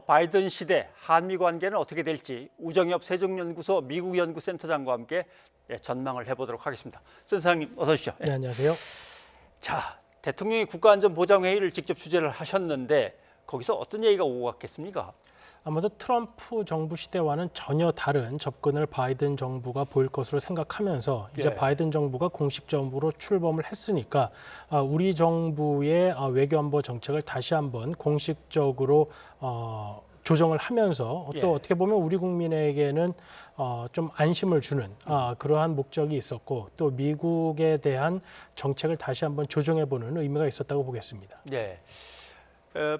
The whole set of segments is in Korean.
바이든 시대 한미 관계는 어떻게 될지 우정엽 세종연구소 미국연구센터장과 함께 전망을 해보도록 하겠습니다. 센터장님 어서 오십시오. 네, 안녕하세요. 자, 대통령이 국가안전보장회의를 직접 주재를 하셨는데 거기서 어떤 얘기가 오고 갔겠습니까? 아마도 트럼프 정부 시대와는 전혀 다른 접근을 바이든 정부가 보일 것으로 생각하면서 이제 바이든 정부가 공식적으로 출범을 했으니까 우리 정부의 외교안보 정책을 다시 한번 공식적으로 조정을 하면서 또 어떻게 보면 우리 국민에게는 좀 안심을 주는 그러한 목적이 있었고 또 미국에 대한 정책을 다시 한번 조정해보는 의미가 있었다고 보겠습니다. 네.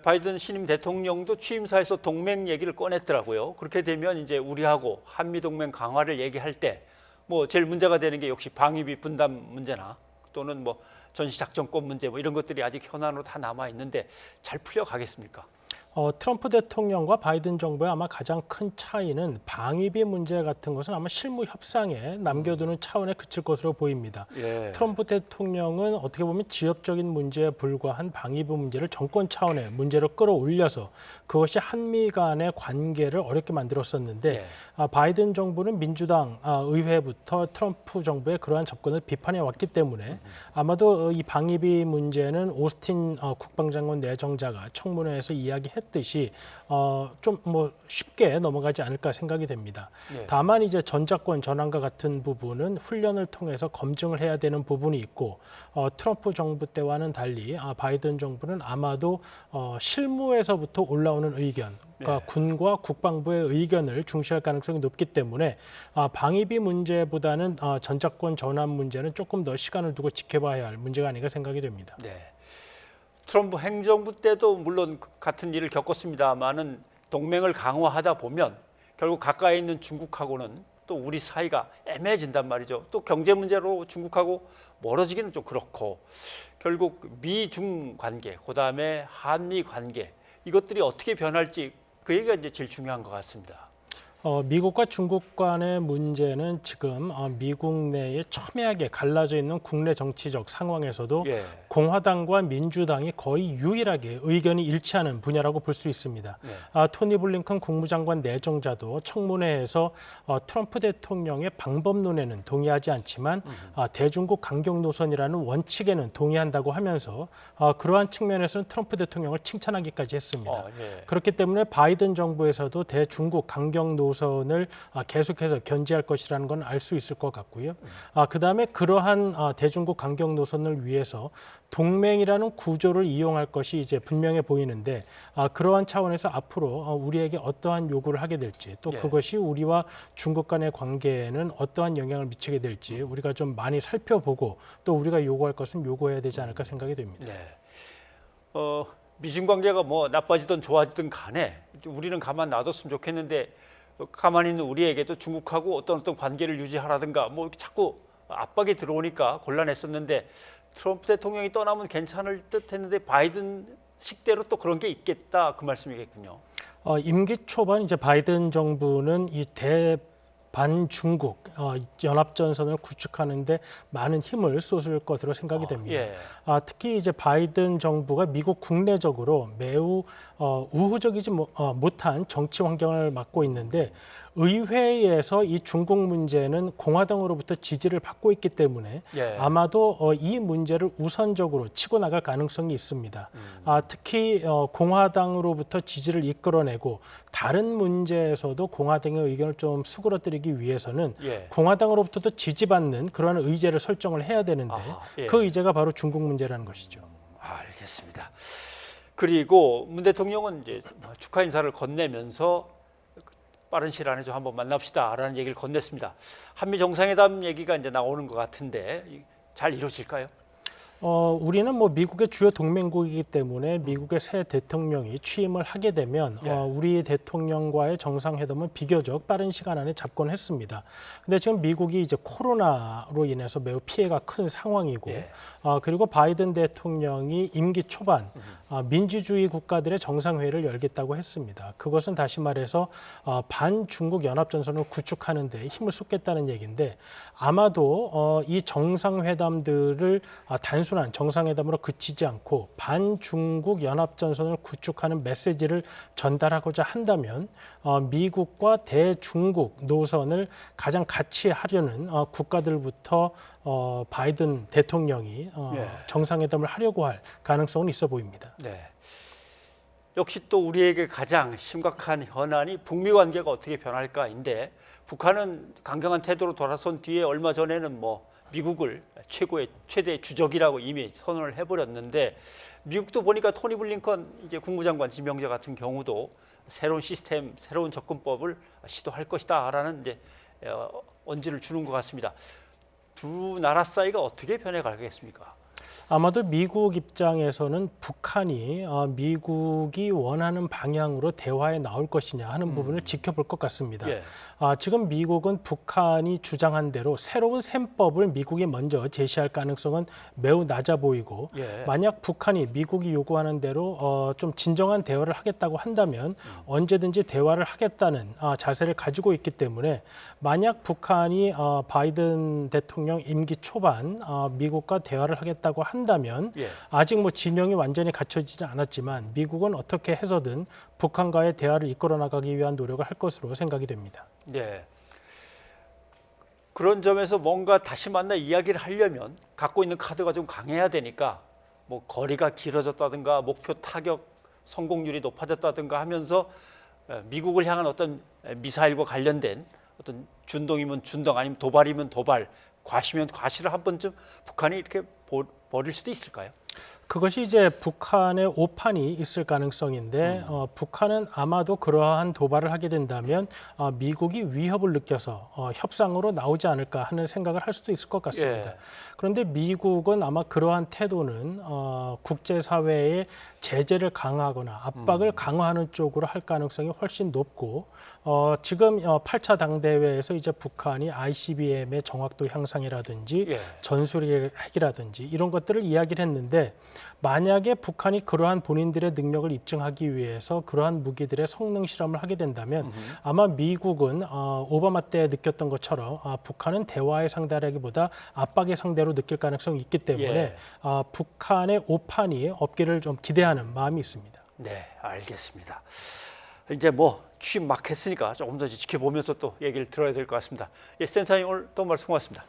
바이든 신임 대통령도 취임사에서 동맹 얘기를 꺼냈더라고요. 그렇게 되면 이제 우리하고 한미 동맹 강화를 얘기할 때 뭐 제일 문제가 되는 게 역시 방위비 분담 문제나 또는 뭐 전시작전권 문제 뭐 이런 것들이 아직 현안으로 다 남아 있는데 잘 풀려가겠습니까? 트럼프 대통령과 바이든 정부의 아마 가장 큰 차이는 방위비 문제 같은 것은 아마 실무 협상에 남겨두는 차원에 그칠 것으로 보입니다. 트럼프 대통령은 어떻게 보면 지역적인 문제에 불과한 방위비 문제를 정권 차원의 문제로 끌어올려서 그것이 한미 간의 관계를 어렵게 만들었었는데 바이든 정부는 민주당 의회부터 트럼프 정부의 그러한 접근을 비판해 왔기 때문에 아마도 이 방위비 문제는 오스틴 국방장관 내정자가 청문회에서 이야기했 듯이 좀 뭐 쉽게 넘어가지 않을까 생각이 됩니다. 다만 이제 전작권 전환과 같은 부분은 훈련을 통해서 검증을 해야 되는 부분이 있고 트럼프 정부 때와는 달리 바이든 정부는 아마도 실무에서부터 올라오는 의견, 그러니까 군과 국방부의 의견을 중시할 가능성이 높기 때문에 방위비 문제보다는 전작권 전환 문제는 조금 더 시간을 두고 지켜봐야 할 문제가 아닌가 생각이 됩니다. 트럼프 행정부 때도 물론 같은 일을 겪었습니다만은 동맹을 강화하다 보면 결국 가까이 있는 중국하고는 또 우리 사이가 애매해진단 말이죠. 또 경제 문제로 중국하고 멀어지기는 좀 그렇고 결국 미중 관계, 그다음에 한미 관계 이것들이 어떻게 변할지 그 얘기가 이제 제일 중요한 것 같습니다. 미국과 중국 간의 문제는 지금 미국 내에 첨예하게 갈라져 있는 국내 정치적 상황에서도 공화당과 민주당이 거의 유일하게 의견이 일치하는 분야라고 볼 수 있습니다. 토니 블링컨 국무장관 내정자도 청문회에서 트럼프 대통령의 방법론에는 동의하지 않지만 대중국 강경 노선이라는 원칙에는 동의한다고 하면서 그러한 측면에서는 트럼프 대통령을 칭찬하기까지 했습니다. 그렇기 때문에 바이든 정부에서도 대중국 강경 노선을 계속해서 견지할 것이라는 건 알 수 있을 것 같고요. 그다음에 그러한 대중국 강경 노선을 위해서 동맹이라는 구조를 이용할 것이 이제 분명해 보이는데 그러한 차원에서 앞으로 우리에게 어떠한 요구를 하게 될지 또 그것이 우리와 중국 간의 관계에는 어떠한 영향을 미치게 될지 우리가 좀 많이 살펴보고 또 우리가 요구할 것은 요구해야 되지 않을까 생각이 됩니다. 미중 관계가 뭐 나빠지든 좋아지든 간에 우리는 가만 놔뒀으면 좋겠는데 가만히 있는 우리에게도 중국하고 어떤 관계를 유지하라든가 뭐 이렇게 자꾸 압박이 들어오니까 곤란했었는데 트럼프 대통령이 떠나면 괜찮을 듯 했는데 바이든 식대로 또 그런 게 있겠다 그 말씀이겠군요. 임기 초반 이제 바이든 정부는 이 반중국 연합전선을 구축하는데 많은 힘을 쏟을 것으로 생각이 됩니다. 특히 이제 바이든 정부가 미국 국내적으로 매우 우호적이지 못한 정치 환경을 맡고 있는데 의회에서 이 중국 문제는 공화당으로부터 지지를 받고 있기 때문에 아마도 이 문제를 우선적으로 치고 나갈 가능성이 있습니다. 특히 공화당으로부터 지지를 이끌어내고 다른 문제에서도 공화당의 의견을 좀 수그러뜨리기 위해서는 공화당으로부터도 지지받는 그런 의제를 설정을 해야 되는데 그 의제가 바로 중국 문제라는 것이죠. 알겠습니다. 그리고 문 대통령은 이제 축하 인사를 건네면서 빠른 시일 안에 좀 한번 만납시다라는 얘기를 건넸습니다. 한미 정상회담 얘기가 이제 나오는 것 같은데 잘 이루어질까요? 우리는 뭐 미국의 주요 동맹국이기 때문에 미국의 새 대통령이 취임을 하게 되면 우리 대통령과의 정상회담은 비교적 빠른 시간 안에 잡곤 했습니다. 근데 지금 미국이 이제 코로나로 인해서 매우 피해가 큰 상황이고 그리고 바이든 대통령이 임기 초반 민주주의 국가들의 정상회의를 열겠다고 했습니다. 그것은 다시 말해서 반중국 연합전선을 구축하는 데 힘을 쏟겠다는 얘기인데 아마도 이 정상회담들을 단순히 단순한 정상회담으로 그치지 않고 반중국 연합전선을 구축하는 메시지를 전달하고자 한다면 미국과 대중국 노선을 가장 같이 하려는 국가들부터 바이든 대통령이 예. 정상회담을 하려고 할 가능성은 있어 보입니다. 네. 역시 또 우리에게 가장 심각한 현안이 북미 관계가 어떻게 변할까인데 북한은 강경한 태도로 돌아선 뒤에 얼마 전에는 뭐 미국을 최대 주적이라고 이미 선언을 해버렸는데 미국도 보니까 토니 블링컨 이제 국무장관 지명자 같은 경우도 새로운 시스템, 새로운 접근법을 시도할 것이다라는 이제 언지를 주는 것 같습니다. 두 나라 사이가 어떻게 변해가겠습니까? 아마도 미국 입장에서는 북한이 미국이 원하는 방향으로 대화에 나올 것이냐 하는 부분을 지켜볼 것 같습니다. 예. 지금 미국은 북한이 주장한 대로 새로운 셈법을 미국이 먼저 제시할 가능성은 매우 낮아 보이고 예. 만약 북한이 미국이 요구하는 대로 좀 진정한 대화를 하겠다고 한다면 언제든지 대화를 하겠다는 자세를 가지고 있기 때문에 만약 북한이 바이든 대통령 임기 초반 미국과 대화를 하겠다고 한다면 예. 아직 뭐 진영이 완전히 갖춰지지 않았지만 미국은 어떻게 해서든 북한과의 대화를 이끌어 나가기 위한 노력을 할 것으로 생각이 됩니다. 네. 그런 점에서 뭔가 다시 만나 이야기를 하려면 갖고 있는 카드가 좀 강해야 되니까 뭐 거리가 길어졌다든가 목표 타격 성공률이 높아졌다든가 하면서 미국을 향한 어떤 미사일과 관련된 어떤 준동이면 준동 아니면 도발이면 도발 과시면 과시를 한 번쯤 북한이 이렇게 벌일 수도 있을까요? 그것이 이제 북한의 오판이 있을 가능성인데 북한은 아마도 그러한 도발을 하게 된다면 미국이 위협을 느껴서 협상으로 나오지 않을까 하는 생각을 할 수도 있을 것 같습니다. 예. 그런데 미국은 아마 그러한 태도는 국제사회의 제재를 강화하거나 압박을 강화하는 쪽으로 할 가능성이 훨씬 높고 지금 8차 당대회에서 이제 북한이 ICBM의 정확도 향상이라든지 예. 전술핵 핵이라든지 이런 것들을 이야기를 했는데 만약에 북한이 그러한 본인들의 능력을 입증하기 위해서 그러한 무기들의 성능 실험을 하게 된다면 아마 미국은 오바마 때 느꼈던 것처럼 북한은 대화의 상대라기보다 압박의 상대로 느낄 가능성이 있기 때문에 예. 북한의 오판이 없기를 좀 기대하는 마음이 있습니다. 네, 알겠습니다. 이제 뭐 취임 막 했으니까 조금 더 지켜보면서 또 얘기를 들어야 될 것 같습니다. 예, 센터장님 오늘 또 말씀 고맙습니다.